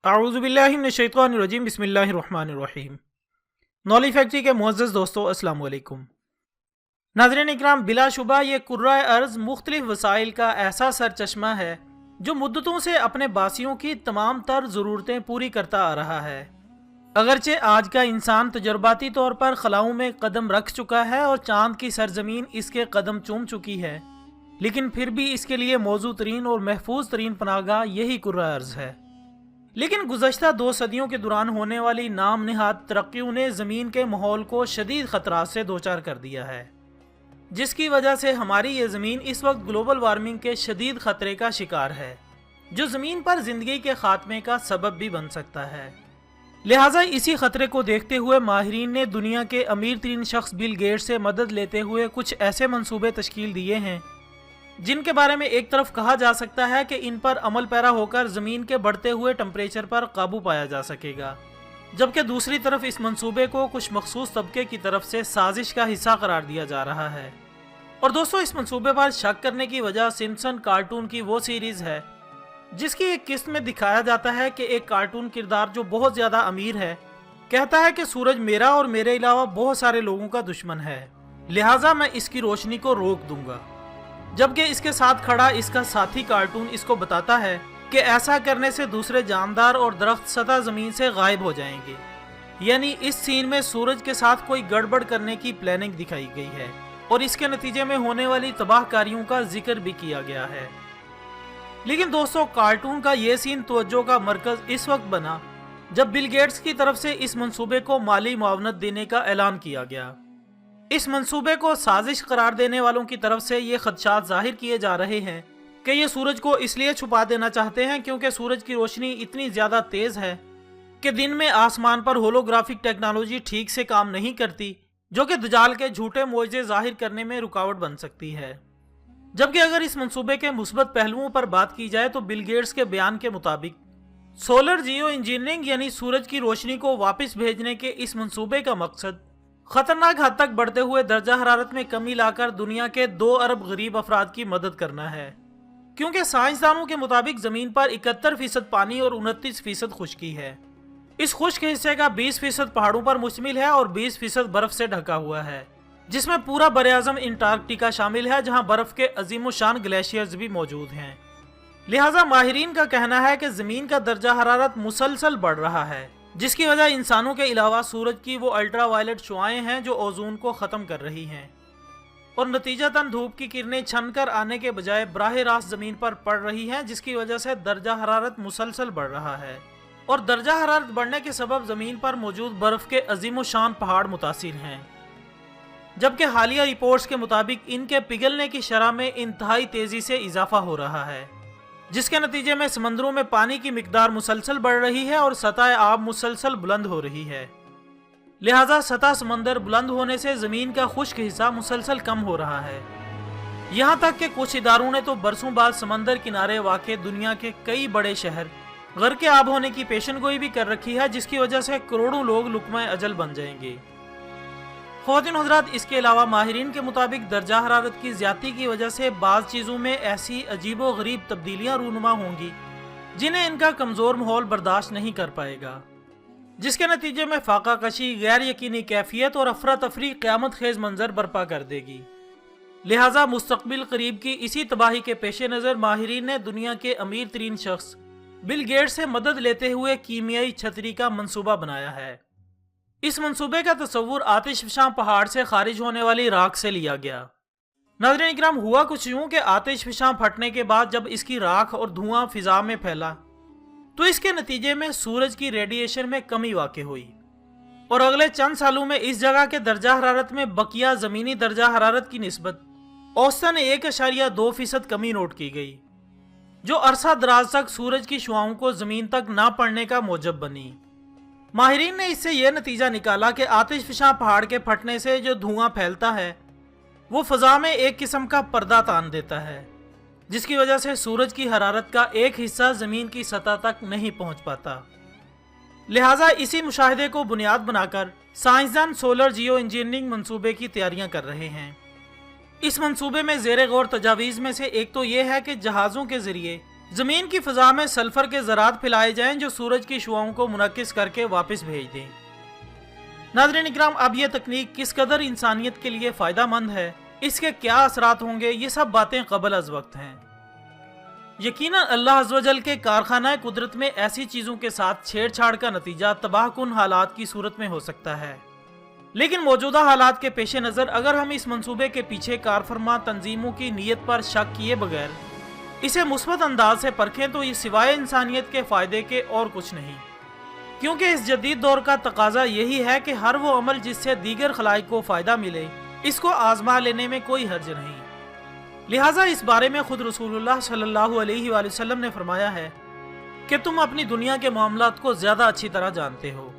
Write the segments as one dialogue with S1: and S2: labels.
S1: अऊज़ु बिल्लाहि मिनश्शैतानिर्रजीम बिस्मिल्लाहिर्रहमानिर्रहीम। Knowledge factory के मुअज़्ज़ज़ दोस्तों, अस्सलाम वालेकुम। नाज़रीन इकराम, बिलाशुबा ये कुर्राए अर्ज़ मुख्तलिफ वसाइल का ऐसा सरचश्मा है जो मुद्दतों से अपने बासियों की तमाम तर ज़रूरतें पूरी करता आ रहा है। अगरचे आज का इंसान तजर्बाती तौर पर खलाओं में कदम रख चुका है और चांद की सरजमीन इसके कदम चूम चुकी है, लेकिन फिर भी इसके लिए मौजू तरीन और महफूज तरीन पनाहगाह यही कुर्राए अर्ज़ है। लेकिन गुज़श्ता 2 सदियों के दौरान होने वाली नाम निहाद तरक्कियों ने ज़मीन के माहौल को शदीद ख़तरात से दो चार कर दिया है, जिसकी वजह से हमारी ये ज़मीन इस वक्त ग्लोबल वार्मिंग के शदीद ख़तरे का शिकार है, जो ज़मीन पर ज़िंदगी के ख़ात्मे का सबब भी बन सकता है। लिहाजा इसी ख़तरे को देखते हुए माहिरीन ने दुनिया के अमीर तरीन शख्स बिल गेट्स से मदद लेते हुए कुछ ऐसे मंसूबे तश्कील दिए हैं जिनके बारे में एक तरफ कहा जा सकता है कि इन पर अमल पैरा होकर ज़मीन के बढ़ते हुए टेम्परेचर पर काबू पाया जा सकेगा, जबकि दूसरी तरफ इस मंसूबे को कुछ मखसूस तबके की तरफ से साजिश का हिस्सा करार दिया जा रहा है। और दोस्तों, इस मंसूबे पर शक करने की वजह सिम्पसन कार्टून की वो सीरीज़ है जिसकी एक किस्त में दिखाया जाता है कि एक कार्टून किरदार जो बहुत ज़्यादा अमीर है कहता है कि सूरज मेरा और मेरे अलावा बहुत सारे लोगों का दुश्मन है, लिहाजा मैं इसकी रोशनी को रोक दूंगा। जबकि इसके साथ खड़ा इसका साथी कार्टून इसको बताता है कि ऐसा करने से दूसरे जानदार और दरख्त सतह ज़मीन से गायब हो जाएंगे। यानी इस सीन में सूरज के साथ कोई गड़बड़ करने की प्लानिंग दिखाई गई है और इसके नतीजे में होने वाली तबाहकारियों का जिक्र भी किया गया है। लेकिन दोस्तों, कार्टून का ये सीन तवज्जो का मरकज इस वक्त बना जब बिल गेट्स की तरफ से इस मंसूबे को माली मुआवनत देने का ऐलान किया गया। इस मंसूबे को साजिश करार देने वालों की तरफ से ये खदशात जाहिर किए जा रहे हैं कि ये सूरज को इसलिए छुपा देना चाहते हैं क्योंकि सूरज की रोशनी इतनी ज़्यादा तेज़ है कि दिन में आसमान पर होलोग्राफिक टेक्नोलॉजी ठीक से काम नहीं करती, जो कि दजाल के झूठे मोइज़े जाहिर करने में रुकावट बन सकती है। जबकि अगर इस मंसूबे के मुस्बत पहलुओं पर बात की जाए तो बिल गेट्स के बयान के मुताबिक सोलर जियो इंजीनियरिंग यानी सूरज की रोशनी को वापस भेजने के इस मंसूबे का मकसद खतरनाक हद तक बढ़ते हुए दर्जा हरारत में कमी लाकर दुनिया के 2 अरब गरीब अफराद की मदद करना है, क्योंकि साइंसदानों के मुताबिक जमीन पर 71% पानी और 29% खुश्की है। इस खुश्क हिस्से का 20% पहाड़ों पर मुश्तमिल है और 20% बर्फ से ढका हुआ है, जिसमें पूरा बरे-आज़म अंटार्कटिका शामिल है, जहां बर्फ के अजीम शान ग्लेशियर्स भी मौजूद हैं। लिहाजा माहिरीन का कहना है कि जमीन का दर्जा हरारत मुसलसल बढ़ रहा है, जिसकी वजह इंसानों के अलावा सूरज की वो अल्ट्रा वायलेट शुआएं हैं जो ओजोन को ख़त्म कर रही हैं और नतीजतन धूप की किरणें छन कर आने के बजाय बराह रास्त ज़मीन पर पड़ रही हैं, जिसकी वजह से दर्जा हरारत मुसलसल बढ़ रहा है। और दर्जा हरारत बढ़ने के सबब ज़मीन पर मौजूद बर्फ़ के अजीम शान पहाड़ मुतासिर हैं, जबकि हालिया रिपोर्ट्स के मुताबिक इनके पिघलने की शरह में इंतहाई तेज़ी से इजाफा हो रहा है, जिसके नतीजे में समंदरों में पानी की मिकदार मुसलसल बढ़ रही है और सतह आब मुसलसल बुलंद हो रही है। लिहाजा सतह समंदर बुलंद होने से ज़मीन का खुश्क हिस्सा मुसलसल कम हो रहा है। यहाँ तक कि कुछ इदारों ने तो बरसों बाद समंदर किनारे वाक़े दुनिया के कई बड़े शहर गर्क आब होने की पेशनगोई भी कर रखी है, जिसकी वजह से करोड़ों लोग लुक़मा अजल बन जाएंगे। ख़वातीन हज़रात, इसके अलावा माहिरीन के मुताबिक दर्जा हरारत की ज़्यादती की वजह से बाज़ चीज़ों में ऐसी अजीबो गरीब तब्दीलियाँ रूनुमा होंगी जिन्हें इनका कमज़ोर माहौल बर्दाश्त नहीं कर पाएगा, जिसके नतीजे में फाका कशी, गैर यकीनी कैफियत और अफरा तफरी क़यामत खेज़ मंजर बर्पा कर देगी। लिहाजा मुस्तक़बिल करीब की इसी तबाही के पेश नज़र माहिरीन ने दुनिया के अमीर तरीन शख्स बिल गेट्स से मदद लेते हुए कीमियाई छतरी का मंसूबा बनाया है। इस मंसूबे का तस्वुर आतिशफशां पहाड़ से खारिज होने वाली राख से लिया गया। नाज़रीन इकराम, हुआ कुछ यूं कि आतिशफशां फटने के बाद जब इसकी राख और धुआं फिजा में फैला तो इसके नतीजे में सूरज की रेडिएशन में कमी वाक़ई हुई और अगले चंद सालों में इस जगह के दर्जा हरारत में बकिया ज़मीनी दर्जा हरारत की निस्बत औसतन 1.2% कमी नोट की गई, जो अरसा दराज तक सूरज की शुआओं को ज़मीन तक ना पड़ने का मौजब बनी। माहिरीन ने इससे यह नतीजा निकाला कि आतिशफशां पहाड़ के फटने से जो धुआं फैलता है वो फ़ज़ा में एक किस्म का पर्दा तान देता है, जिसकी वजह से सूरज की हरारत का एक हिस्सा ज़मीन की सतह तक नहीं पहुंच पाता। लिहाजा इसी मुशाहिदे को बुनियाद बनाकर साइंसदान सोलर जियो इंजीनियरिंग मंसूबे की तैयारियां कर रहे हैं। इस मंसूबे में ज़ेर गौर तजावीज़ में से एक तो यह है कि जहाज़ों के ज़रिए زمین کی فضا میں سلفر کے ذرات پھیلائے جائیں جو سورج کی شعاؤں کو منعکس کر کے واپس بھیج دیں۔ ناظرین اکرام، اب یہ تکنیک کس قدر انسانیت کے لیے فائدہ مند ہے، اس کے کیا اثرات ہوں گے، یہ سب باتیں قبل از وقت ہیں۔ یقیناً اللہ عز و جل کے کارخانہ قدرت میں ایسی چیزوں کے ساتھ چھیڑ چھاڑ کا نتیجہ تباہ کن حالات کی صورت میں ہو سکتا ہے، لیکن موجودہ حالات کے پیش نظر اگر ہم اس منصوبے کے پیچھے کارفرما تنظیموں کی نیت پر شک کیے بغیر اسے مثبت انداز سے پرکھیں تو یہ سوائے انسانیت کے فائدے کے اور کچھ نہیں، کیونکہ اس جدید دور کا تقاضا یہی ہے کہ ہر وہ عمل جس سے دیگر خلائق کو فائدہ ملے اس کو آزما لینے میں کوئی حرج نہیں۔ لہٰذا اس بارے میں خود رسول اللہ صلی اللہ علیہ وآلہ وسلم نے فرمایا ہے کہ تم اپنی دنیا کے معاملات کو زیادہ اچھی طرح جانتے ہو۔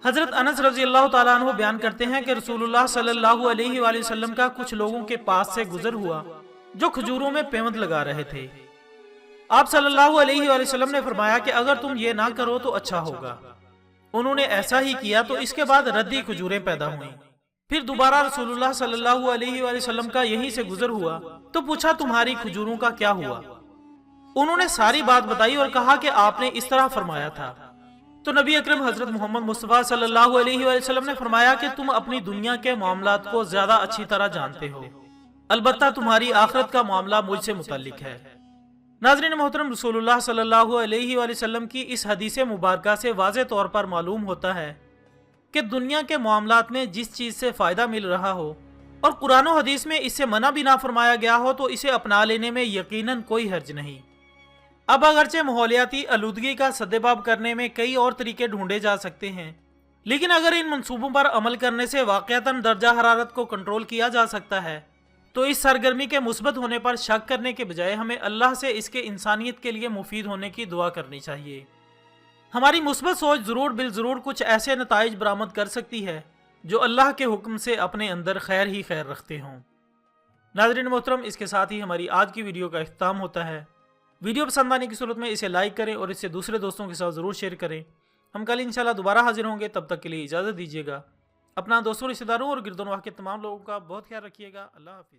S1: حضرت انس رضی اللہ تعالیٰ عنہ بیان کرتے ہیں کہ رسول اللہ صلی اللہ علیہ وآلہ وسلم کا کچھ لوگوں کے پاس سے گزر ہوا جو کھجوروں میں پیوند لگا رہے تھے۔ آپ صلی اللہ علیہ وآلہ وسلم نے فرمایا کہ اگر تم یہ نہ کرو تو اچھا ہوگا۔ انہوں نے ایسا ہی کیا تو اس کے بعد ردی کھجوریں پیدا ہوئیں۔ پھر دوبارہ رسول اللہ صلی اللہ علیہ وآلہ وسلم کا یہیں سے گزر ہوا تو پوچھا تمہاری کھجوروں کا کیا ہوا؟ انہوں نے ساری بات بتائی اور کہا کہ آپ نے اس طرح فرمایا تھا۔ تو نبی اکرم حضرت محمد مصطفیٰ صلی اللہ علیہ وآلہ وسلم نے فرمایا کہ تم اپنی دنیا کے معاملات کو زیادہ اچھی طرح جانتے ہو، البتہ تمہاری آخرت کا معاملہ مجھ سے متعلق ہے۔ ناظرین محترم، رسول اللہ صلی اللہ علیہ وآلہ وسلم کی اس حدیث مبارکہ سے واضح طور پر معلوم ہوتا ہے کہ دنیا کے معاملات میں جس چیز سے فائدہ مل رہا ہو اور قرآن و حدیث میں اس سے منع بھی نہ فرمایا گیا ہو تو اسے اپنا لینے میں یقیناً کوئی حرج نہیں۔ اب اگرچہ ماحولیاتی آلودگی کا سدباب کرنے میں کئی اور طریقے ڈھونڈے جا سکتے ہیں، لیکن اگر ان منصوبوں پر عمل کرنے سے واقعتاً درجہ حرارت کو کنٹرول کیا جا سکتا ہے تو اس سرگرمی کے مثبت ہونے پر شک کرنے کے بجائے ہمیں اللہ سے اس کے انسانیت کے لیے مفید ہونے کی دعا کرنی چاہیے۔ ہماری مثبت سوچ ضرور بالضرور کچھ ایسے نتائج برآمد کر سکتی ہے جو اللہ کے حکم سے اپنے اندر خیر ہی خیر رکھتے ہوں۔ ناظرین محترم، اس کے ساتھ ہی ہماری آج کی ویڈیو کا اختتام ہوتا ہے۔ ویڈیو پسند آنے کی صورت میں اسے لائک کریں اور اسے دوسرے دوستوں کے ساتھ ضرور شیئر کریں۔ ہم کل انشاءاللہ دوبارہ حاضر ہوں گے، تب تک کے لیے اجازت دیجیے گا۔ اپنا دوستوں، رشتہ داروں اور گرد و نواح کے تمام لوگوں کا بہت خیال رکھیے گا۔ اللہ حافظ۔